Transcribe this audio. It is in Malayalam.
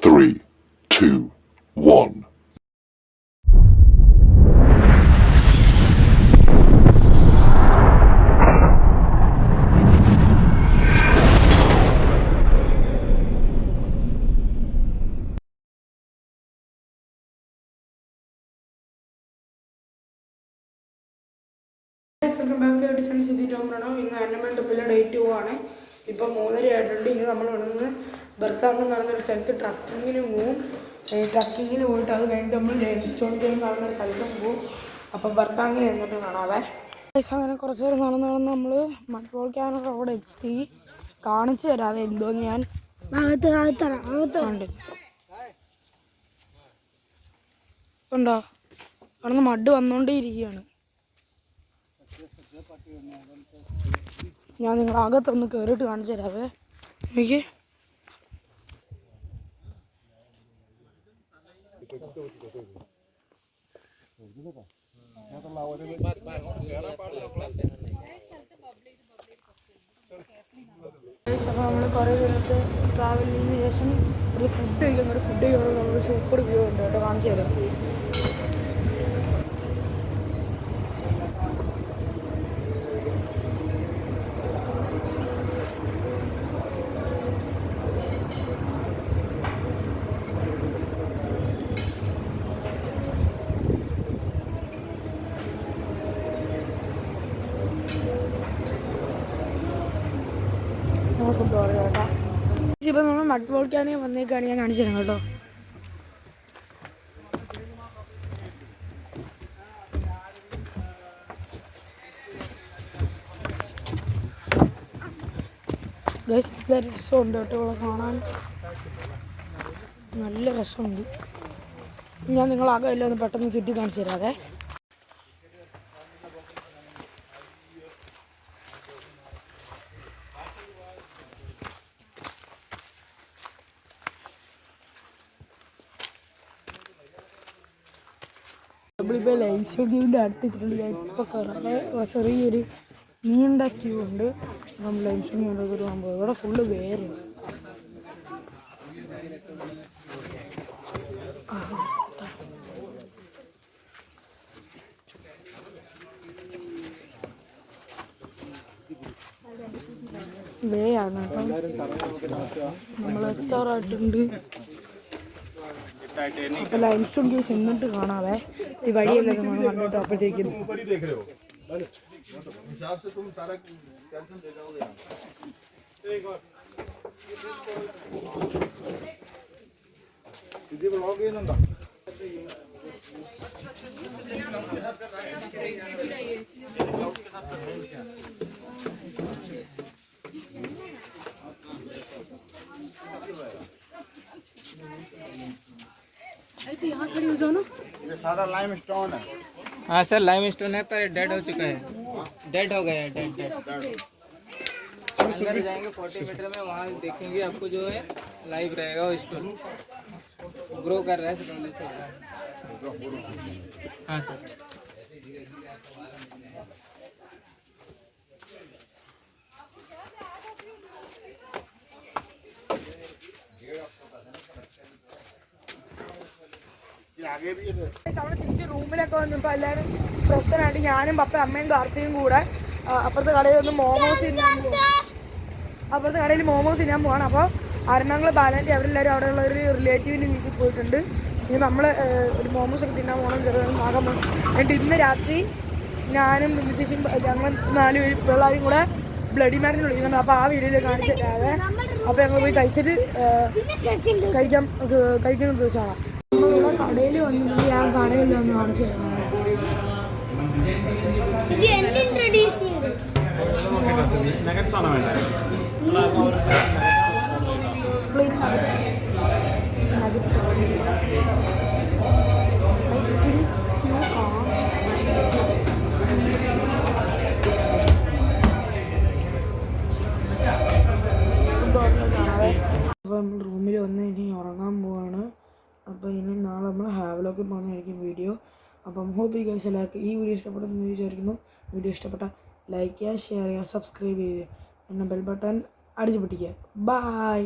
3, 2, 1. വെൽക്കം ബാക്ക് ടു ചാനൽ സിദ്ധി ടോമറാണ്. ഇന്ന് ആനിമൽ ട്രിപ്പിലെ ഡേ 2 ആണ്. ഇപ്പോൾ 3:30 ആയിട്ടുണ്ട്. ഇനി നമ്മൾ ഇവിടുന്ന് ബർത്താങ് എന്ന് പറഞ്ഞൊരു സ്ഥലത്ത് ട്രക്കിങ്ങിന് പോവും. ട്രക്കിങ്ങിന് പോയിട്ട് അത് കഴിഞ്ഞിട്ട് നമ്മൾ ലൈംസ്റ്റോൺ കേവ് എന്ന് പറഞ്ഞൊരു സ്ഥലത്തും പോവും. അപ്പോൾ ബർത്താങ്ങിൽ എന്നിട്ട് കാണാവേ. അങ്ങനെ കുറച്ച് നേരം നടന്ന് നമ്മൾ മഡ് വോൾക്കാനോ റോഡ് എത്തി. കാണിച്ചു തരാവേ എന്തോന്ന് ഞാൻ ഉണ്ടോ അവിടുന്ന് മഡ് വന്നുകൊണ്ടേ ഇരിക്കുകയാണ്. ഞാൻ നിങ്ങൾ അകത്തൊന്ന് കയറിയിട്ട് കാണിച്ചു തരാവേ. എനിക്ക് അപ്പോൾ നമ്മൾ കുറേ ദിവസത്തെ ട്രാവലിന് ശേഷം ഒരു ഫുഡ് കഴിക്കുന്നുണ്ട്. ഫുഡ് കഴിക്കുമ്പോൾ നമ്മൾ സൂപ്പർ വ്യൂ ഉണ്ട് കേട്ടോ, കാണിച്ചു തരാം. ഫുഡ് ഓർഡർ കേട്ടോ. ഇപ്പോൾ നമ്മൾ മഡ് വോൾക്കാനോ വന്നേക്കാണ്, ഞാൻ കാണിച്ചു തരാം കേട്ടോ. രസമുണ്ട് കേട്ടോ ഇവിടെ കാണാൻ, നല്ല രസമുണ്ട്. ഞാൻ നിങ്ങളാകെ എല്ലാം ഒന്ന് പെട്ടെന്ന് ചുറ്റി കാണിച്ചു തരാവേ. നമ്മളിപ്പോൾ ലൈംസ്റ്റോൺ ക്യൂവിൻ്റെ അടുത്തിട്ടുണ്ട്. ഞാൻ ഇപ്പോൾ കയറാതെ ചെറിയൊരു നീണ്ട ക്യൂ ഉണ്ട്. നമ്മൾ ലൈംസ്റ്റോൺ ക്യൂവിൻ്റെ ഒരു സംഭവം ഇവിടെ ഫുള്ള് വേര് വേ ആണ് കേട്ടോ. നമ്മൾ എത്താറായിട്ടുണ്ട്. അപ്പോൾ ലൈംസ്റ്റോൺ ക്യൂ ചെന്നിട്ട് കാണാവേ. ഈ വഴിയല്ലേ നമ്മൾ കണ്ടിട്ട് അപ്പോഴത്തേക്കും यहाँ खड़ी हो जाओ ना। ये सारा लाइम स्टोन है। हाँ सर लाइम स्टोन है, पर डेड हो चुका है, डेड हो गया है, डेड। अंदर जाएंगे 40 मीटर में, वहाँ देखेंगे आपको जो है लाइव रहेगा वो स्टोन ग्रो कर रहा है पहले से। हाँ सर അവിടെ തിരിച്ച് റൂമിലൊക്കെ വന്നപ്പോൾ എല്ലാവരും ഫ്രഷനായിട്ട് ഞാനും പപ്പയും അമ്മയും കാർത്തിയും കൂടെ അപ്പുറത്തെ കടയിൽ ഒന്ന് മോമോസ് തിന്നാൻ പോവാണ്. അപ്പോൾ അരുണാകുളം ബാലാൻറ്റി അവരെല്ലാവരും അവിടെയുള്ള ഒരു റിലേറ്റീവിൻ്റെ വീട്ടിൽ പോയിട്ടുണ്ട്. ഇനി നമ്മൾ ഒരു മോമോസ് ഒക്കെ തിന്നാൻ പോകണം, ചെറുതായി ആകാൻ പോകണം. എന്നിട്ട് ഇന്ന് രാത്രി ഞാനും ചേച്ചിയും ഞങ്ങൾ 4 പിള്ളേരും കൂടെ ബ്ലഡി മാരിന് വിളിക്കുന്നുണ്ട്. അപ്പോൾ ആ വീഡിയോയിൽ കാണിച്ചു തരാതെ. അപ്പോൾ ഞങ്ങൾ പോയി കഴിച്ചിട്ട് കഴിക്കാൻ ചോദിച്ചാണ്. നമ്മളിവിടെ കടയിൽ വന്നിട്ട് ഞാൻ കടയിൽ ഒന്ന് കാണിച്ചു തരാം. അപ്പോൾ നമ്മൾ റൂമിൽ വന്ന് ഇനി ഉറങ്ങാൻ പോവാണ്. അപ്പോൾ ഇനി നാളെ നമ്മൾ ഹാവലൊക്കെ പോകുന്നതായിരിക്കും വീഡിയോ. അപ്പം ഹോപ്പ് യു ഗൈസ് എല്ലാവർക്കും ഈ വീഡിയോ ഇഷ്ടപ്പെട്ടെന്ന് വിചാരിക്കുന്നു. വീഡിയോ ഇഷ്ടപ്പെട്ടാൽ ലൈക്ക് ചെയ്യുക, ഷെയർ ചെയ്യുക, സബ്സ്ക്രൈബ് ചെയ്യുക, പിന്നെ ബെൽ ബട്ടൺ അടിച്ചു പൊട്ടിക്കുക. ബൈ.